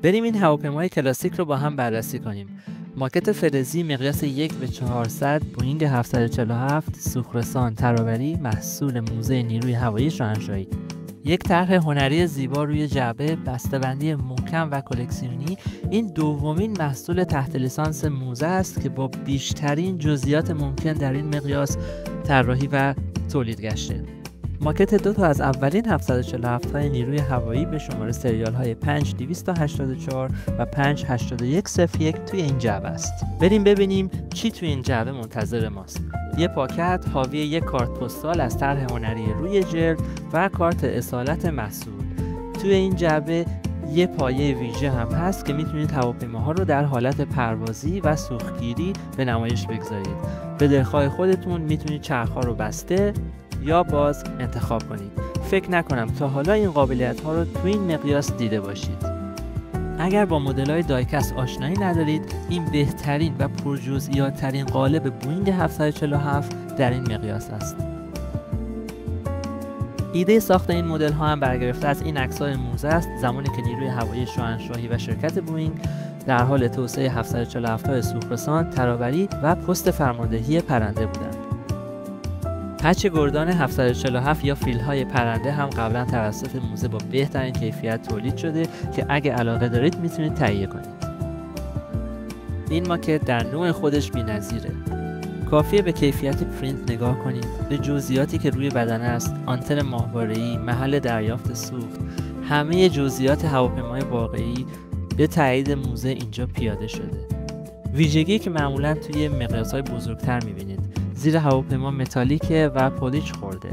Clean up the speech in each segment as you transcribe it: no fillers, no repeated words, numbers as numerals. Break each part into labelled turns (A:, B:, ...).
A: بریم این هواپیمای کلاسیک رو با هم بررسی کنیم. ماکت فلزی مقیاس 1:400 بوئینگ 747 سوخت‌رسان ترابری محصول موزه نیروی هوایی شاهنشاهی. یک طرح هنری زیبا روی جعبه، بسته‌بندی محکم و کلکسیونی. این دومین محصول تحت لیسانس موزه است که با بیشترین جزئیات ممکن در این مقیاس طراحی و تولید گشته. ماکت دو تا از اولین 747 های نیروی هوایی به شماره سریال های 5284 و 58101 توی این جعبه است. بریم ببینیم چی توی این جعبه منتظر ماست. یه پاکت حاوی یک کارت پستال از طرح هنری روی جلد و کارت اصالت محصول. توی این جعبه یه پایه ویژه هم هست که میتونید هواپیماها رو در حالت پروازی و سوختگیری به نمایش بگذارید. به دلخواه خودتون میتونید چرخ‌ها رو بسته یا باز انتخاب کنید. فکر نکنم تا حالا این قابلیت ها رو تو این مقیاس دیده باشید. اگر با مدل های دایکست آشنایی ندارید، این بهترین و پرجزئیات ترین قالب بوئینگ 747 در این مقیاس است. ایده ساخت این مدل ها هم برگرفته از این عکس‌های موزه است، زمانی که نیروی هوایی شاهنشاهی و شرکت بوئینگ در حال توسعه 747 های سوخت‌رسان ترابری و پست فرماندهی پرنده بودند. پچ گردان 747 یا فیل‌های پرنده هم قبلا توسط موزه با بهترین کیفیت تولید شده که اگه علاقه دارید میتونید تهیه کنید. این ماکت در نوع خودش بی‌نظیره. کافیه به کیفیت پرینت نگاه کنید، به جزئیاتی که روی بدنه است، آنتن ماهواره‌ای، محل دریافت سوخت، همه جزئیات هواپیمای واقعی به تایید موزه اینجا پیاده شده. ویژگی که معمولاً توی مقیاس‌های بزرگتر می‌بینید، زیر هواپیما متالیکه و پولیش خورده.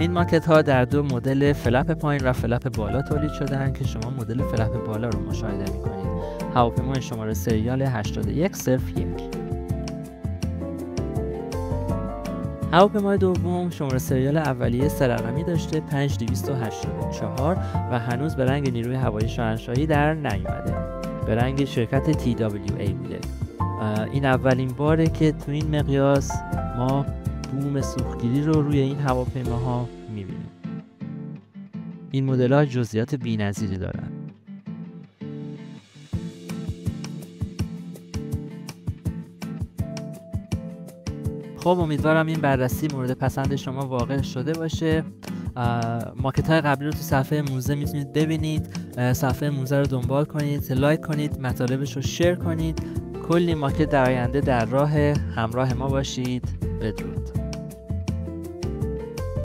A: این ماکت ها در دو مدل فلپ پایین و فلپ بالا تولید شدن که شما مدل فلپ بالا رو مشاهده می‌کنید. هواپیمای شماره سریال 8101. هواپیمای دوم شماره سریال اولیه 3 رقمی داشته 5284 و هنوز به رنگ نیروی هوایی شاهنشاهی در نیومده. به رنگ شرکت TWA بوده. این اولین باره که تو این مقیاس ما بوم سوختگیری رو روی این هواپیماها می‌بینیم. این مدل‌ها جزئیات بی‌نظیری دارن. خب امیدوارم این بررسی مورد پسند شما واقع شده باشه. ماکت‌های قبلی رو تو صفحه موزه میتونید ببینید. صفحه موزه رو دنبال کنید، لایک کنید، مطالبش رو شیر کنید. کلی ماکت در آینده در راه همراه ما باشید. بدرود.